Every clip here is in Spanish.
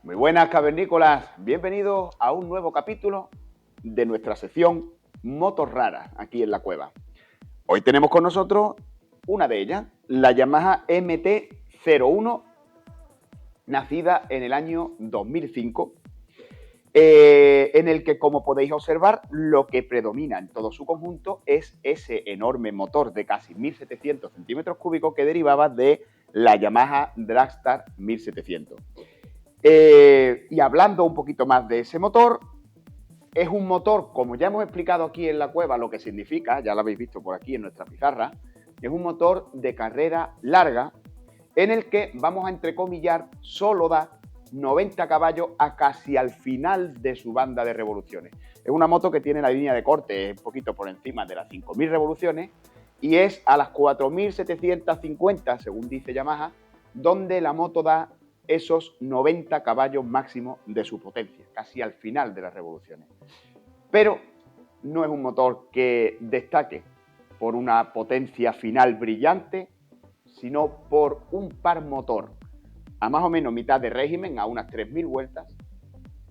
Muy buenas, cavernícolas. Bienvenidos a un nuevo capítulo de nuestra sección Motos Raras aquí en la cueva. Hoy tenemos con nosotros una de ellas, la Yamaha MT-01, nacida en el año 2005, en el que, como podéis observar, lo que predomina en todo su conjunto es ese enorme motor de casi 1.700 centímetros cúbicos que derivaba de la Yamaha Dragstar 1700. Y hablando un poquito más de ese motor, es un motor, como ya hemos explicado aquí en la cueva lo que significa, ya lo habéis visto por aquí en nuestra pizarra, es un motor de carrera larga en el que, vamos a entrecomillar, solo da 90 caballos a casi al final de su banda de revoluciones. Es una moto que tiene la línea de corte un poquito por encima de las 5.000 revoluciones y es a las 4.750, según dice Yamaha, donde la moto da esos 90 caballos máximos de su potencia, casi al final de las revoluciones. Pero no es un motor que destaque por una potencia final brillante, sino por un par motor a más o menos mitad de régimen, a unas 3.000 vueltas,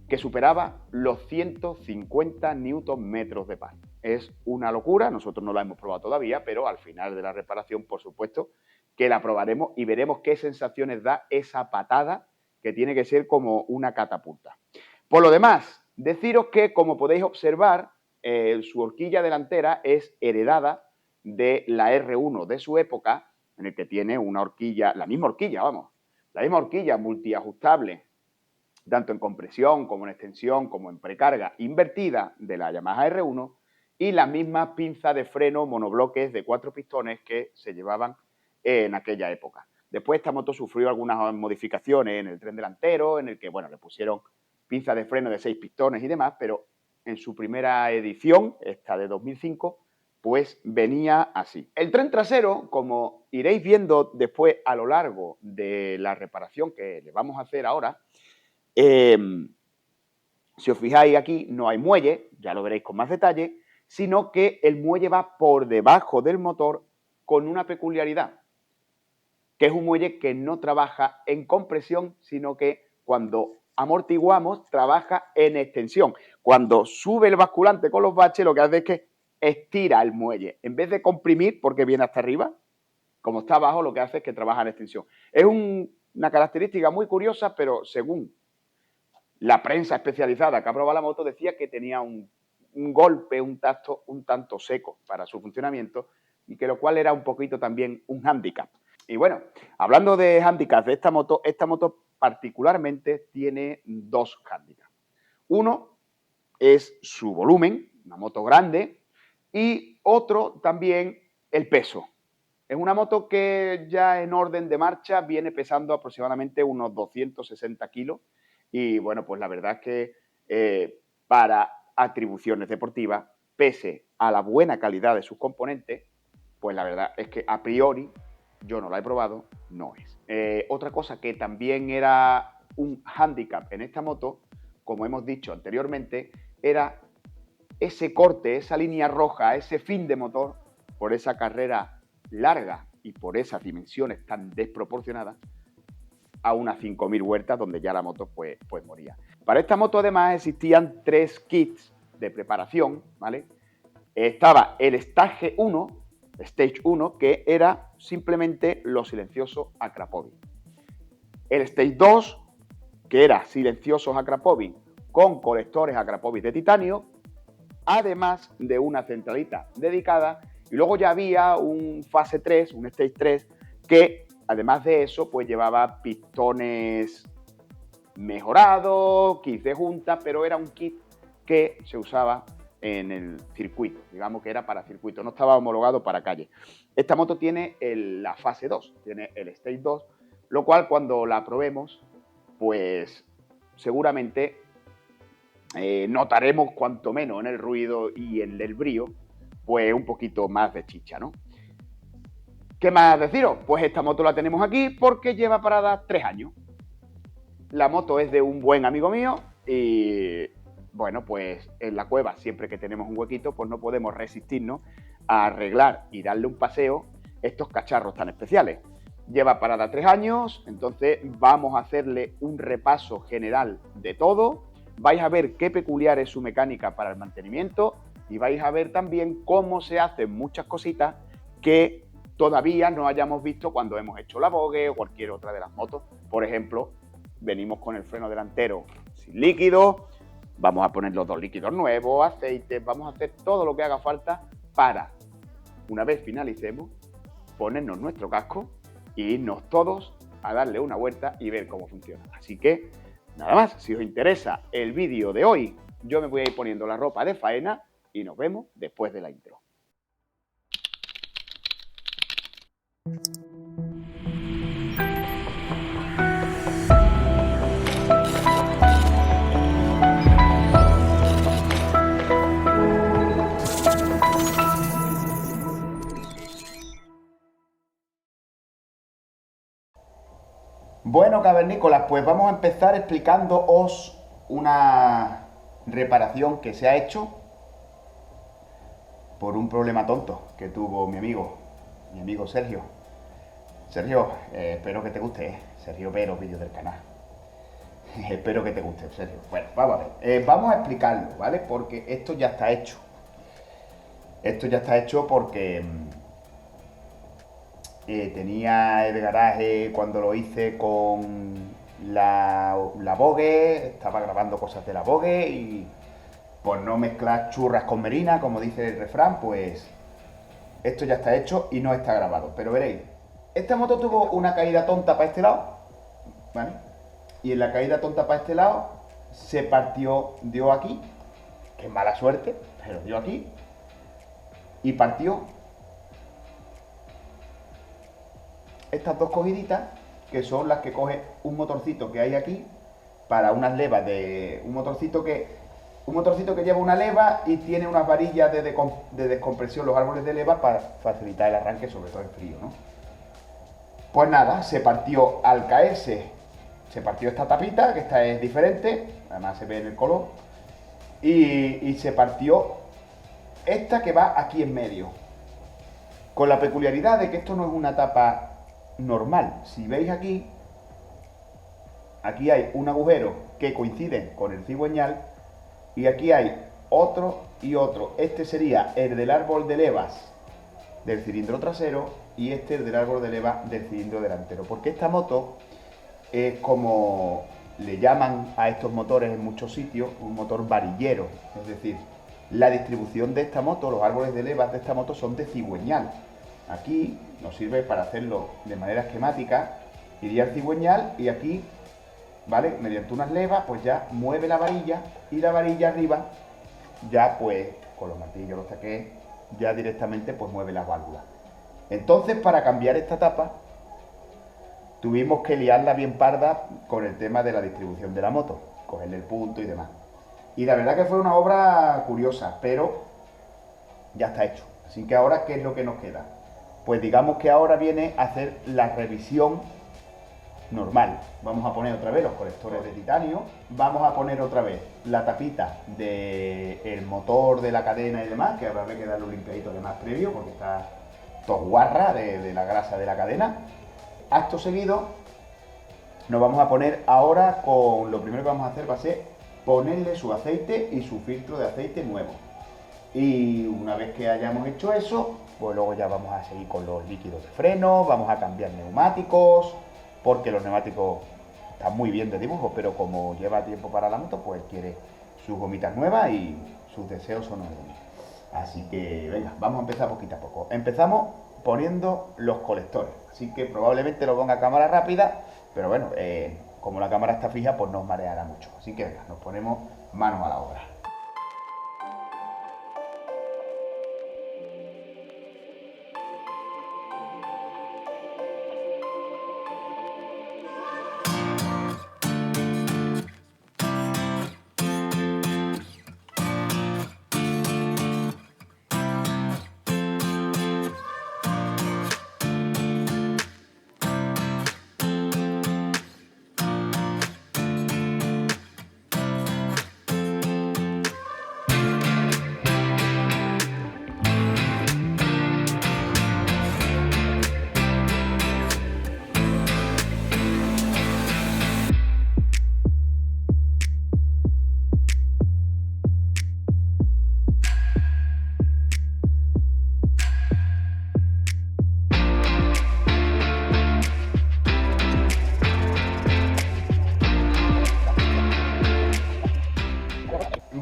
que superaba los 150 Nm de par. Es una locura, nosotros no la hemos probado todavía, pero al final de la reparación, por supuesto, que la probaremos y veremos qué sensaciones da esa patada que tiene que ser como una catapulta. Por lo demás, deciros que, como podéis observar, su horquilla delantera es heredada de la R1 de su época, en el que tiene una horquilla, la misma horquilla multiajustable, tanto en compresión como en extensión como en precarga invertida de la Yamaha R1 y las mismas pinzas de freno monobloques de 4 pistones que se llevaban en aquella época. Después esta moto sufrió algunas modificaciones en el tren delantero, en el que, bueno, le pusieron pinzas de freno de 6 pistones y demás, pero en su primera edición, esta de 2005, pues venía así. El tren trasero, como iréis viendo después a lo largo de la reparación que le vamos a hacer ahora, si os fijáis aquí no hay muelle, ya lo veréis con más detalle, sino que el muelle va por debajo del motor con una peculiaridad, que es un muelle que no trabaja en compresión, sino que cuando amortiguamos trabaja en extensión. Cuando sube el basculante con los baches, lo que hace es que estira el muelle. En vez de comprimir, porque viene hasta arriba, como está abajo, lo que hace es que trabaja en extensión. Es una característica muy curiosa, pero según la prensa especializada que ha probado la moto, decía que tenía un golpe, un tacto un tanto seco para su funcionamiento, y que lo cual era un poquito también un hándicap. Y bueno, hablando de hándicaps de esta moto particularmente tiene dos hándicaps. Uno es su volumen, una moto grande, y otro también el peso. Es una moto que ya en orden de marcha viene pesando aproximadamente unos 260 kilos y bueno, pues la verdad es que para atribuciones deportivas, pese a la buena calidad de sus componentes, pues la verdad es que a priori, yo no la he probado, no es. Otra cosa que también era un hándicap en esta moto, como hemos dicho anteriormente, era ese corte, esa línea roja, ese fin de motor, por esa carrera larga y por esas dimensiones tan desproporcionadas, a unas 5.000 vueltas donde ya la moto pues moría. Para esta moto además existían 3 kits de preparación, ¿vale? Estaba el Stage 1, que era simplemente los silenciosos Akrapovic. El Stage 2, que era silenciosos Akrapovic con colectores Akrapovic de titanio, además de una centralita dedicada, y luego ya había un fase 3, un Stage 3, que además de eso, pues llevaba pistones mejorados, kits de junta, pero era un kit que se usaba en el circuito, digamos que era para circuito, no estaba homologado para calle. Esta moto tiene la fase 2, tiene el Stage 2, lo cual cuando la probemos, pues seguramente notaremos cuanto menos en el ruido y en el brío, pues un poquito más de chicha, ¿no? ¿Qué más deciros? Pues esta moto la tenemos aquí porque lleva parada 3 años. La moto es de un buen amigo mío y, bueno, pues en la cueva, siempre que tenemos un huequito, pues no podemos resistirnos a arreglar y darle un paseo estos cacharros tan especiales. lleva parada 3 años, entonces vamos a hacerle un repaso general de todo. Vais a ver qué peculiar es su mecánica para el mantenimiento y vais a ver también cómo se hacen muchas cositas que todavía no hayamos visto cuando hemos hecho la Vogue o cualquier otra de las motos. Por ejemplo, venimos con el freno delantero sin líquido, vamos a poner los 2 líquidos nuevos, aceites, vamos a hacer todo lo que haga falta para, una vez finalicemos, ponernos nuestro casco e irnos todos a darle una vuelta y ver cómo funciona. Así que, nada más, si os interesa el vídeo de hoy, yo me voy a ir poniendo la ropa de faena y nos vemos después de la intro. Bueno, cavernícolas, pues vamos a empezar explicándoos una reparación que se ha hecho por un problema tonto que tuvo mi amigo Sergio. Sergio, espero que te guste, Sergio Vero, vídeo del canal. Espero que te guste, Sergio. Bueno, vamos a ver. Vamos a explicarlo, ¿vale? Porque esto ya está hecho. Esto ya está hecho porque tenía el garaje cuando lo hice con la Vogue, estaba grabando cosas de la Vogue y por no mezclar churras con merina, como dice el refrán, pues esto ya está hecho y no está grabado. Pero veréis, esta moto tuvo una caída tonta para este lado, ¿vale? Y en la caída tonta para este lado se partió, dio aquí, que es mala suerte, pero dio aquí y partió estas 2 cogiditas, que son las que coge un motorcito que hay aquí para unas levas de un motorcito que lleva una leva y tiene unas varillas de descompresión, los árboles de leva, para facilitar el arranque, sobre todo en frío, ¿no? Pues nada, se partió al caerse, se partió esta tapita, que esta es diferente, además se ve en el color, y se partió esta que va aquí en medio, con la peculiaridad de que esto no es una tapa normal. Si veis aquí hay un agujero que coincide con el cigüeñal y aquí hay otro y otro. Este sería el del árbol de levas del cilindro trasero y este el del árbol de levas del cilindro delantero, porque esta moto es, como le llaman a estos motores en muchos sitios, un motor varillero, es decir, la distribución de esta moto, los árboles de levas de esta moto son de cigüeñal. Aquí nos sirve para hacerlo de manera esquemática, iría el cigüeñal y aquí, ¿vale? Mediante unas levas, pues ya mueve la varilla y la varilla arriba, ya pues con los martillos, los taqués, ya directamente pues mueve las válvulas. Entonces, para cambiar esta tapa, tuvimos que liarla bien parda con el tema de la distribución de la moto, cogerle el punto y demás. Y la verdad que fue una obra curiosa, pero ya está hecho. Así que ahora, ¿qué es lo que nos queda? Pues digamos que ahora viene a hacer la revisión normal. Vamos a poner otra vez los colectores de titanio, vamos a poner otra vez la tapita del motor de la cadena y demás, que habrá que darle un limpiadito además previo, porque está todo guarra de la grasa de la cadena. Acto seguido, nos vamos a poner ahora con, lo primero que vamos a hacer va a ser ponerle su aceite y su filtro de aceite nuevo. Y una vez que hayamos hecho eso, pues luego ya vamos a seguir con los líquidos de freno, vamos a cambiar neumáticos, porque los neumáticos están muy bien de dibujo, pero como lleva tiempo para la moto, pues quiere sus gomitas nuevas y sus deseos son órdenes. Así que venga, vamos a empezar poquito a poco. Empezamos poniendo los colectores, así que probablemente lo ponga a cámara rápida, pero bueno, como la cámara está fija, pues no os mareará mucho. Así que venga, nos ponemos manos a la obra.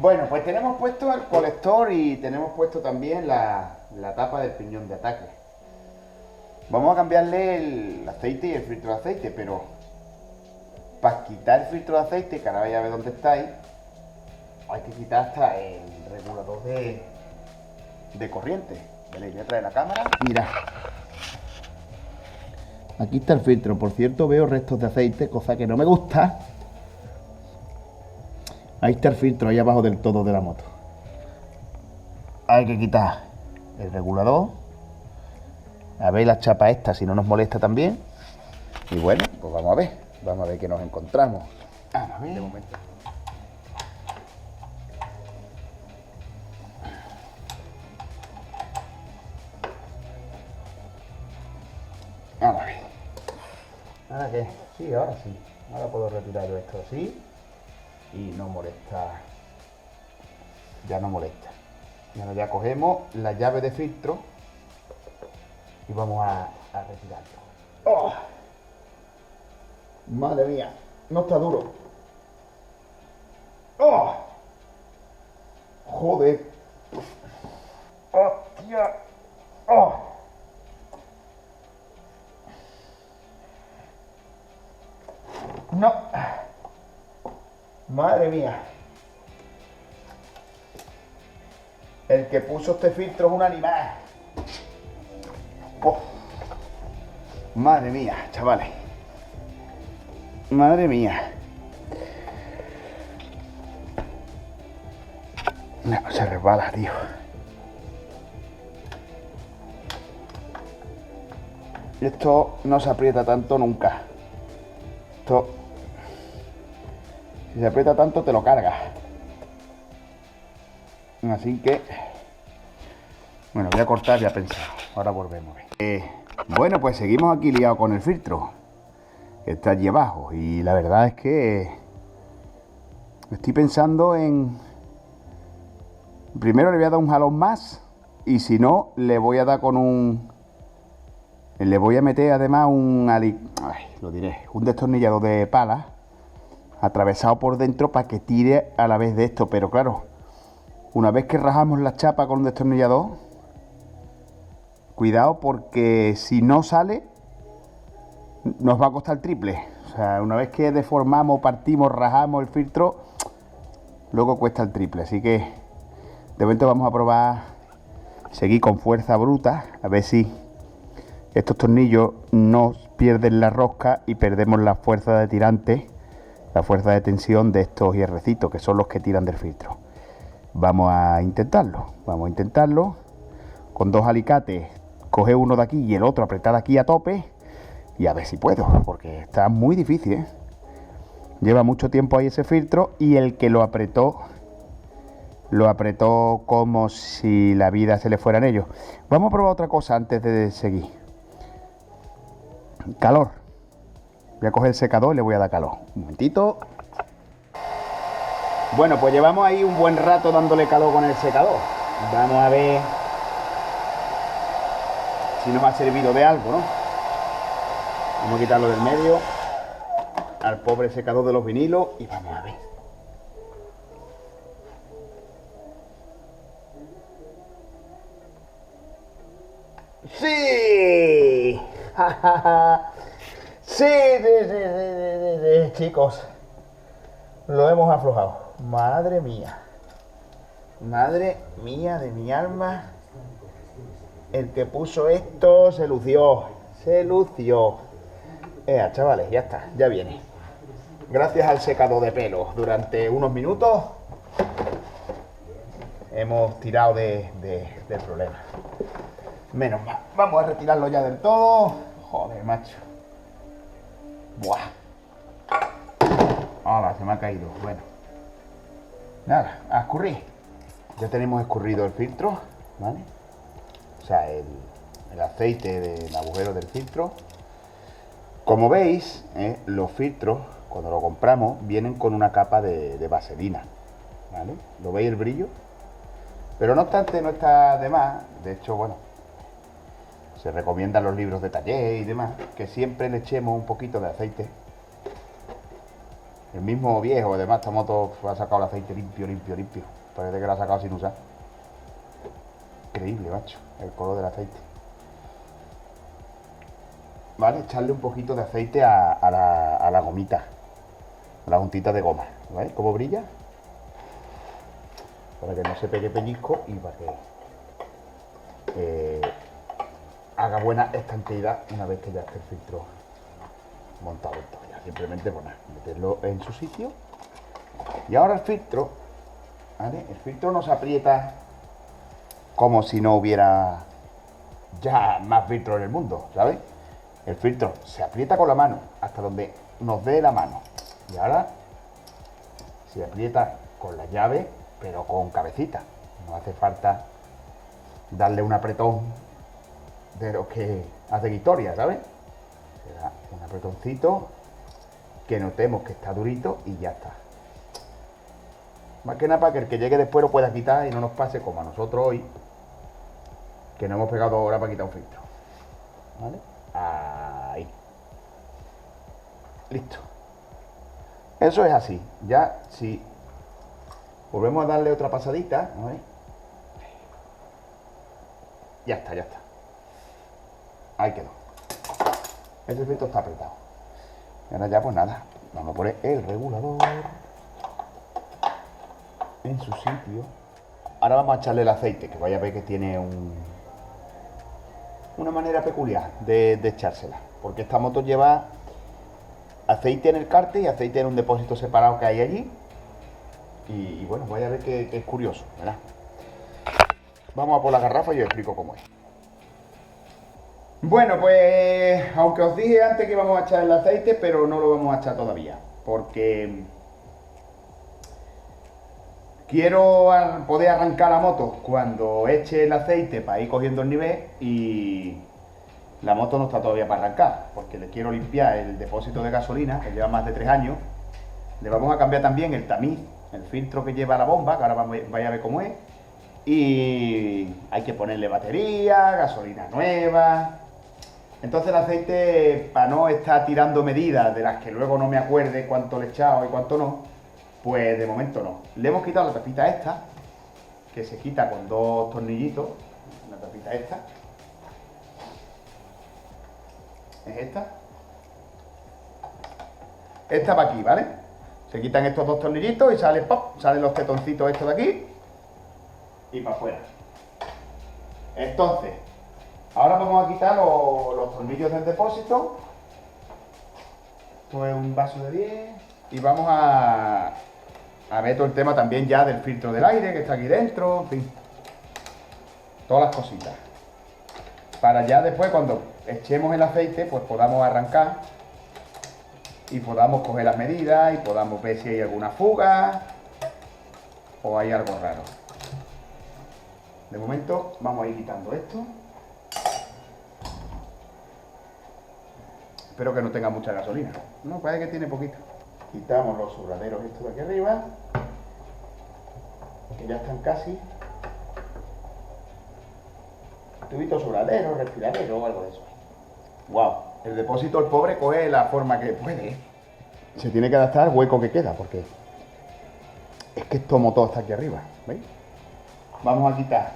Bueno, pues tenemos puesto el colector y tenemos puesto también la tapa del piñón de ataque. Vamos a cambiarle el aceite y el filtro de aceite, pero para quitar el filtro de aceite, que ahora vais a ver dónde estáis, hay que quitar hasta el regulador de corriente. ¿Vale? Voy a traer la cámara. Mira. Aquí está el filtro. Por cierto, veo restos de aceite, cosa que no me gusta. Ahí está el filtro, ahí abajo del todo de la moto. Hay que quitar el regulador. A ver la chapa esta, si no nos molesta también. Y bueno, pues vamos a ver qué nos encontramos. A ver. De momento. Vamos a ver. ¿Ahora qué? Sí, ahora sí. Ahora puedo retirar yo esto así. Y no molesta. Ya no molesta. Y ahora ya cogemos la llave de filtro y vamos a retirarlo. ¡Oh! Madre mía, no está duro. ¡Oh! Joder. ¡Hostia! ¡Oh! No. Madre mía. El que puso este filtro es un animal. Oh. Madre mía, chavales. Madre mía. No, se resbala, tío. Esto no se aprieta tanto nunca. Esto, si se aprieta tanto, te lo cargas. Así que, bueno, voy a cortar, ya he pensado. Ahora volvemos. Bueno, pues seguimos aquí liados con el filtro, que está allí abajo. Y la verdad es que estoy pensando en... Primero le voy a dar un jalón más. Y si no, le voy a dar con un... Le voy a meter además un un destornillador de pala atravesado por dentro para que tire a la vez de esto. Pero claro, una vez que rajamos la chapa con un destornillador, cuidado, porque si no sale nos va a costar el triple. O sea, una vez que deformamos, partimos, rajamos el filtro, luego cuesta el triple. Así que de momento vamos a probar seguir con fuerza bruta, a ver si estos tornillos no pierden la rosca y perdemos la fuerza de tirante, la fuerza de tensión de estos hierrecitos, que son los que tiran del filtro. Vamos a intentarlo con dos alicates. Coger uno de aquí y el otro apretar aquí a tope y a ver si puedo, porque está muy difícil, ¿eh? Lleva mucho tiempo ahí ese filtro y el que lo apretó como si la vida se le fuera en ellos. Vamos a probar otra cosa antes de seguir. Calor. Voy a coger el secador y le voy a dar calor. Un momentito. Bueno, pues llevamos ahí un buen rato dándole calor con el secador. Vamos a ver si nos ha servido de algo, ¿no? Vamos a quitarlo del medio al pobre secador de los vinilos y vamos a ver. ¡Sí! ¡Sí! Sí, chicos, lo hemos aflojado. Madre mía de mi alma. El que puso esto se lució. Chavales, ya está, ya viene. Gracias al secador de pelo durante unos minutos hemos tirado del problema. Menos mal. Vamos a retirarlo ya del todo. Joder, macho. Buah. Ahora se me ha caído. Bueno. Nada, a escurrir. Ya tenemos escurrido el filtro, ¿vale? O sea, el aceite del agujero del filtro. Como veis, los filtros, cuando lo compramos, vienen con una capa de vaselina, ¿vale? ¿Lo veis el brillo? Pero no obstante, no está de más. De hecho, bueno, se recomiendan los libros de taller y demás, que siempre le echemos un poquito de aceite El mismo viejo, además, esta moto ha sacado el aceite limpio. Parece que lo ha sacado sin usar. Increíble, macho, el color del aceite. Vale, echarle un poquito de aceite a la gomita, a la juntita de goma. ¿Veis cómo brilla? Para que no se pegue pellizco y para que haga buena estanqueidad una vez que ya esté el filtro montado. Ya simplemente meterlo en su sitio. Y ahora el filtro, ¿vale? El filtro no se aprieta como si no hubiera ya más filtros en el mundo, ¿sabes? El filtro se aprieta con la mano hasta donde nos dé la mano. Y ahora se aprieta con la llave, pero con cabecita. No hace falta darle un apretón de los que hacen historia, ¿sabes? Será un apretoncito que notemos que está durito y ya está. Más que nada para que el que llegue después lo pueda quitar y no nos pase como a nosotros hoy, que nos hemos pegado 2 horas para quitar un filtro. ¿Vale? Ahí. Listo. Eso es así. Ya si volvemos a darle otra pasadita, ¿no? Ya está. Ahí quedó. Ese filtro está apretado. Y ahora ya pues nada. Vamos a poner el regulador en su sitio. Ahora vamos a echarle el aceite, que vaya a ver que tiene una manera peculiar de echársela. Porque esta moto lleva aceite en el cárter y aceite en un depósito separado que hay allí. Y bueno, vaya a ver que es curioso, ¿verdad? Vamos a por la garrafa y os explico cómo es. Bueno, pues aunque os dije antes que íbamos a echar el aceite, pero no lo vamos a echar todavía, porque quiero poder arrancar la moto cuando eche el aceite para ir cogiendo el nivel, y la moto no está todavía para arrancar, porque le quiero limpiar el depósito de gasolina, que lleva más de 3 años. Le vamos a cambiar también el tamiz, el filtro que lleva la bomba, que ahora vais a ver cómo es. Y hay que ponerle batería, gasolina nueva. Entonces el aceite, para no estar tirando medidas de las que luego no me acuerde cuánto le he echado y cuánto no, pues de momento no. Le hemos quitado la tapita esta, que se quita con 2 tornillitos. La tapita esta es esta. Esta va aquí, ¿vale? Se quitan estos 2 tornillitos y sale, ¡pop!, salen los tetoncitos estos de aquí y para afuera. Entonces, ahora vamos a quitar los tornillos del depósito. Esto es un vaso de 10. Y vamos a ver todo el tema también ya del filtro del aire que está aquí dentro, en fin. Todas las cositas. Para ya después, cuando echemos el aceite, pues podamos arrancar y podamos coger las medidas y podamos ver si hay alguna fuga o hay algo raro. De momento vamos a ir quitando esto. Espero que no tenga mucha gasolina. No, parece que tiene poquito. Quitamos los sobraderos estos de aquí arriba, que ya están casi. Tubito sobradero, respiradero o algo de eso. Wow, el depósito, el pobre, coge la forma que puede. Se tiene que adaptar al hueco que queda, porque es que esto motor está aquí arriba, ¿veis? Vamos a quitar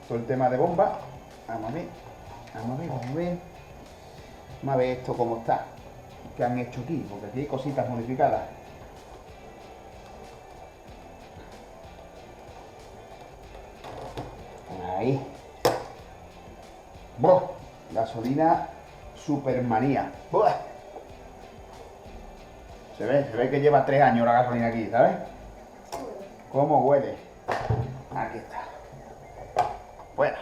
todo el tema de bomba. Vamos a ver. Vamos a ver esto cómo está. ¿Qué han hecho aquí? Porque aquí hay cositas modificadas. Ahí. ¡Buah! Gasolina Supermanía. ¡Buah! Se ve que lleva 3 años la gasolina aquí, ¿sabes? ¿Cómo huele? Aquí está. Bueno,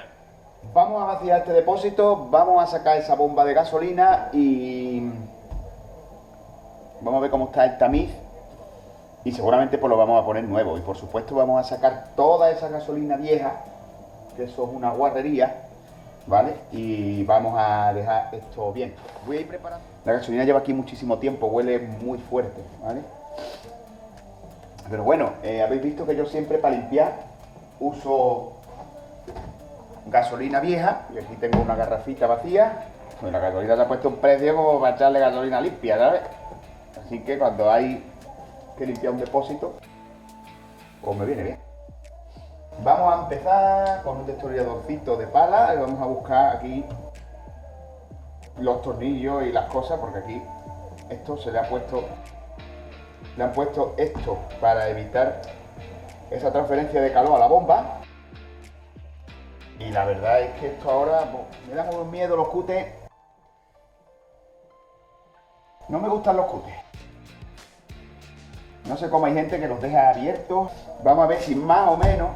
vamos a vaciar este depósito, vamos a sacar esa bomba de gasolina y vamos a ver cómo está el tamiz. Y seguramente pues lo vamos a poner nuevo. Y por supuesto vamos a sacar toda esa gasolina vieja, que eso es una guarrería, ¿vale? Y vamos a dejar esto bien. Voy a ir preparando. La gasolina lleva aquí muchísimo tiempo, huele muy fuerte, ¿vale? Pero bueno, habéis visto que yo siempre para limpiar uso gasolina vieja. Y aquí tengo una garrafita vacía. Pues la gasolina se ha puesto un precio como para echarle gasolina limpia, ¿sabes? Así que cuando hay que limpiar un depósito, pues me viene bien. Vamos a empezar con un destornilladorcito de pala y vamos a buscar aquí los tornillos y las cosas, porque aquí esto se le han puesto esto para evitar esa transferencia de calor a la bomba. Y la verdad es que esto ahora pues, me da un miedo los cutes. No me gustan los cutes. No sé cómo hay gente que los deja abiertos. Vamos a ver si más o menos.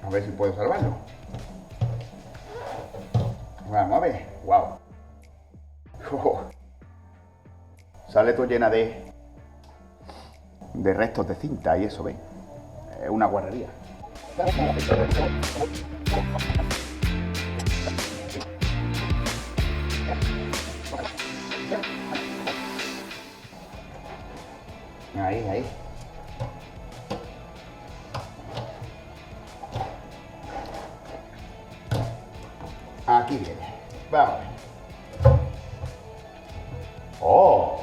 A ver si puedo salvarlo. Vamos a ver. Wow. Sale todo llena de restos de cinta y eso, ¿veis? Es una guarrería. Ahí. Aquí viene. Vamos a ver. ¡Oh!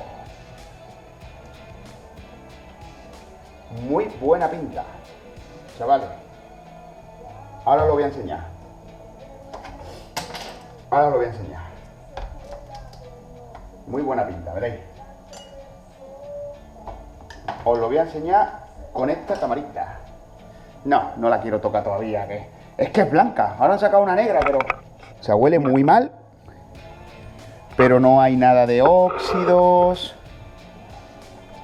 Muy buena pinta, chavales. Ahora lo voy a enseñar. Muy buena pinta, veréis. Os lo voy a enseñar con esta camarita. No la quiero tocar todavía, que es que es blanca. Ahora han sacado una negra, pero o sea, huele muy mal. Pero no hay nada de óxidos.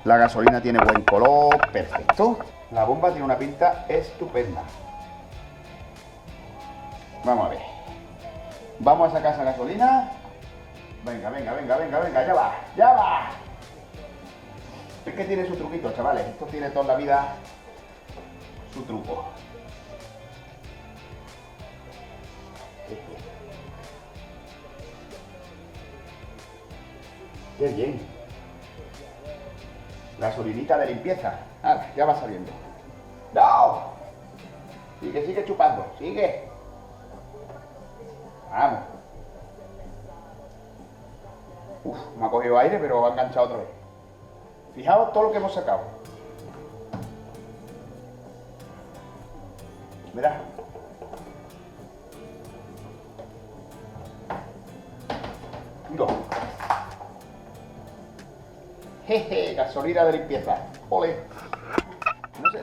La gasolina tiene buen color, perfecto. La bomba tiene una pinta estupenda. Vamos a ver. Vamos a sacar esa gasolina. Venga, ya va. Es que tiene su truquito, chavales. Esto tiene toda la vida su truco. Qué bien. Gasolinita de limpieza. Ah, ya va saliendo. ¡No! Sigue chupando. Sigue. Vamos. Uf, me ha cogido aire, pero ha enganchado otra vez. Fijaos todo lo que hemos sacado. Mirad. No. Jeje, gasolina de limpieza. Ole.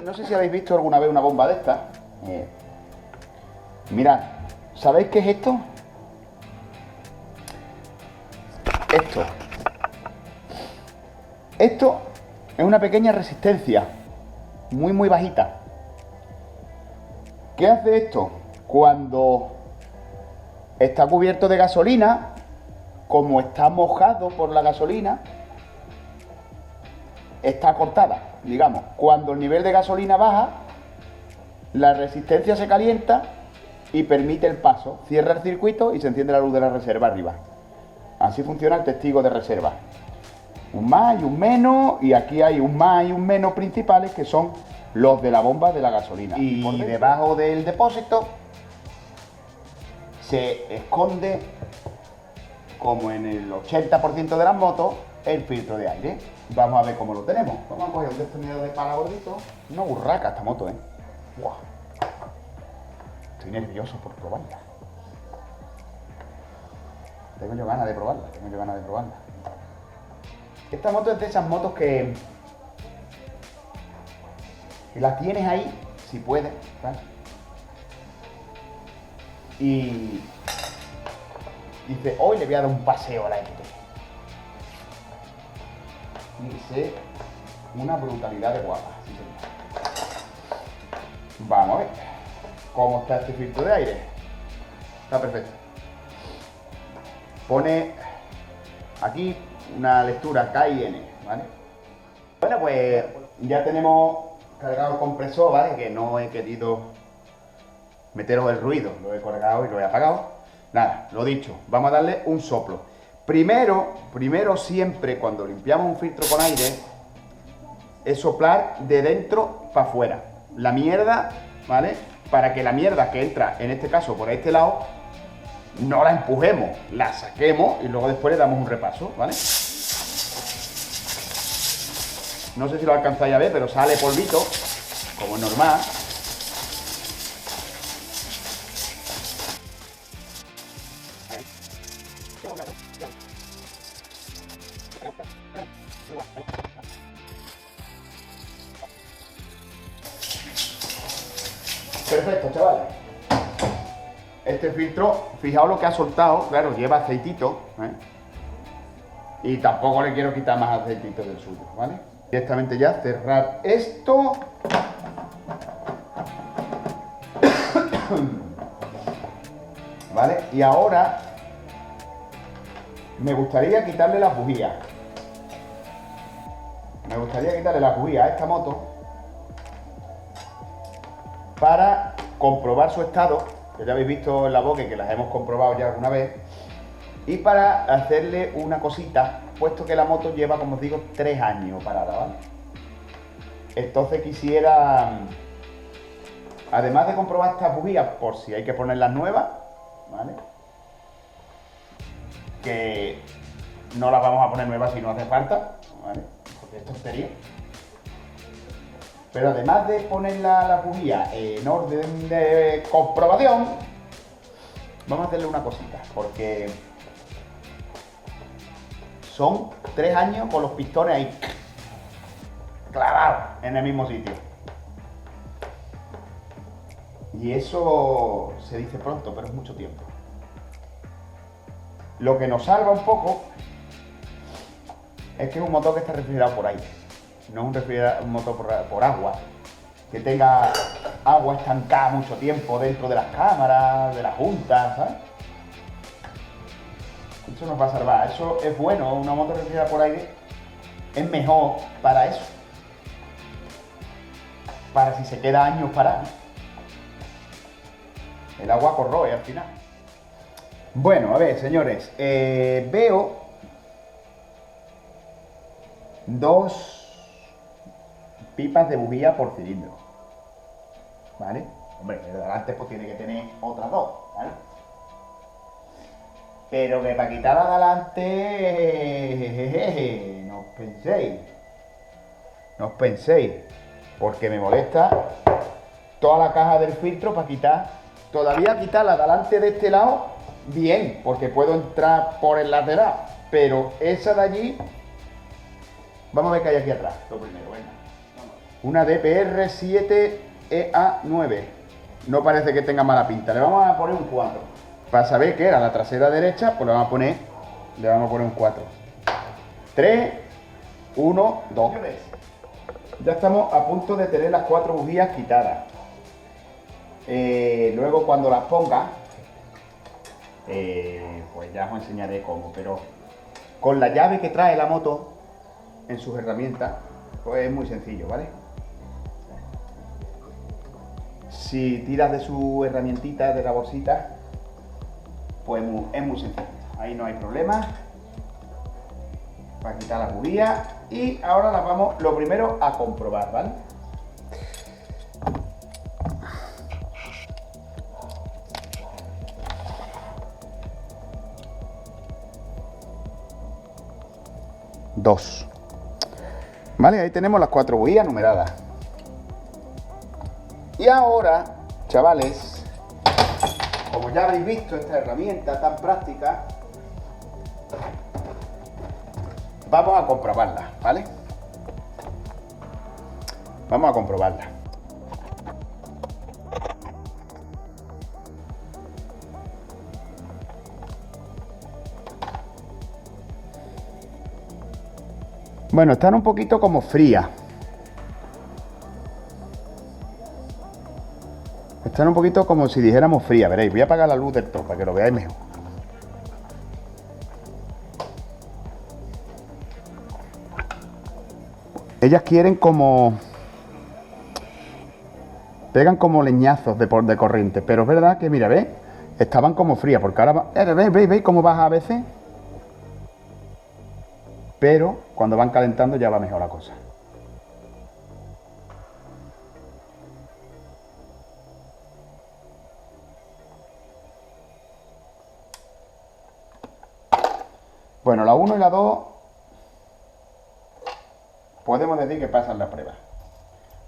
No sé si habéis visto alguna vez una bomba de esta. Mirad, ¿sabéis qué es esto? Esto es una pequeña resistencia, muy bajita. ¿Qué hace esto? Cuando está cubierto de gasolina, como está mojado por la gasolina, está cortada, digamos. Cuando el nivel de gasolina baja, la resistencia se calienta y permite el paso. Cierra el circuito y se enciende la luz de la reserva arriba. Así funciona el testigo de reserva. Un más y un menos, y aquí hay un más y un menos principales que son los de la bomba de la gasolina. Y debajo del depósito se esconde, como en el 80% de las motos, el filtro de aire. Vamos a ver cómo lo tenemos. Vamos a coger un destornillador de pala gordito. Una burraca esta moto, ¡Wow! Estoy nervioso por probarla. Tengo yo ganas de probarla. Esta moto es de esas motos que la tienes ahí, si puedes, ¿sabes? Y dice, hoy le voy a dar un paseo a la gente. Dice, una brutalidad de guapa. Sí, señor. Vamos a ver cómo está este filtro de aire. Está perfecto. Pone aquí una lectura K y N, ¿vale? Bueno, pues ya tenemos cargado el compresor, ¿vale? Que no he querido meteros el ruido, lo he colgado y lo he apagado. Nada, lo dicho, vamos a darle un soplo. Primero siempre cuando limpiamos un filtro con aire, es soplar de dentro para afuera. La mierda, ¿vale? Para que la mierda que entra, en este caso por este lado, no la empujemos, la saquemos y luego después le damos un repaso, ¿vale? No sé si lo alcanzáis a ver, pero sale polvito, como es normal. Perfecto, chavales. Este filtro, fijaos lo que ha soltado, claro, lleva aceitito, ¿eh? Y tampoco le quiero quitar más aceitito del suyo, ¿vale? Directamente ya cerrar esto. ¿Vale? Y ahora me gustaría quitarle las bujías. Me gustaría quitarle las bujías a esta moto para comprobar su estado, que ya habéis visto en la boca que las hemos comprobado ya alguna vez, y para hacerle una cosita, puesto que la moto lleva, como os digo, 3 años parada, ¿vale? Entonces quisiera, además de comprobar estas bujías, por si hay que ponerlas nuevas, ¿vale? Que no las vamos a poner nuevas si no hace falta, ¿vale? Porque es tontería. Pero además de poner la bujía en orden de comprobación, vamos a hacerle una cosita, porque son 3 años con los pistones ahí clavados en el mismo sitio. Y eso se dice pronto, pero es mucho tiempo. Lo que nos salva un poco es que es un motor que está refrigerado por aire. No es un motor por agua, que tenga agua estancada mucho tiempo dentro de las cámaras, de las juntas, ¿sabes? Eso nos va a salvar. Eso es bueno, una moto refrigerada por aire es mejor para eso. Para si se queda años parada. El agua corroe al final. Bueno, a ver, señores, veo 2 pipas de bujía por cilindro, ¿vale? Hombre, el de delante pues tiene que tener otras 2, ¿vale? Pero que para quitar la de adelante, no os penséis, porque me molesta toda la caja del filtro para quitar, todavía quitar la de adelante de este lado, bien, porque puedo entrar por el lateral, pero esa de allí, vamos a ver qué hay aquí atrás, lo primero, venga. Una DPR 7EA9. No parece que tenga mala pinta. Le vamos a poner un 4. Para saber que era la trasera derecha, pues le vamos a poner un 4. 3, 1, 2. Ya estamos a punto de tener las 4 bujías quitadas. Luego cuando las ponga, pues ya os enseñaré cómo. Pero con la llave que trae la moto en sus herramientas, pues es muy sencillo, ¿vale? Si tiras de su herramientita, de la bolsita, pues es muy sencillo. Ahí no hay problema. Para quitar las bujías. Y ahora las vamos, lo primero, a comprobar, ¿vale? Dos. Vale, ahí tenemos las 4 bujías numeradas. Y ahora, chavales, como ya habéis visto esta herramienta tan práctica, vamos a comprobarla, ¿vale? Vamos a comprobarla. Bueno, están un poquito como frías. Están un poquito como si dijéramos frías, veréis. Voy a apagar la luz del todo para que lo veáis mejor. Ellas quieren como... pegan como leñazos de corriente, pero es verdad que, mira, ¿veis? Estaban como frías, porque ahora... ¿Veis cómo baja a veces? Pero cuando van calentando ya va mejor la cosa. Bueno, la 1 y la 2 podemos decir que pasan la prueba.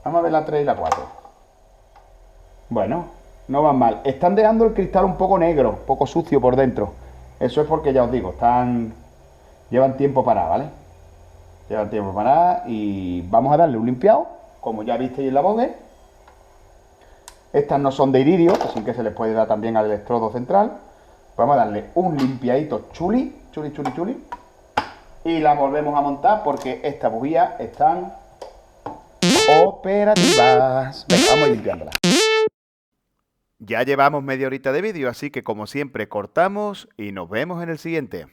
Vamos a ver la 3 y la 4. Bueno, no van mal. Están dejando el cristal un poco negro, un poco sucio por dentro. Eso es porque ya os digo, llevan tiempo parada, ¿vale? Llevan tiempo parada y vamos a darle un limpiado, como ya visteis en la bode. Estas no son de iridio, así que se les puede dar también al electrodo central. Vamos a darle un limpiadito chuli. Y la volvemos a montar porque estas bujías están operativas. Venga, vamos a ir limpiándolas. Ya llevamos media horita de vídeo, así que como siempre cortamos y nos vemos en el siguiente.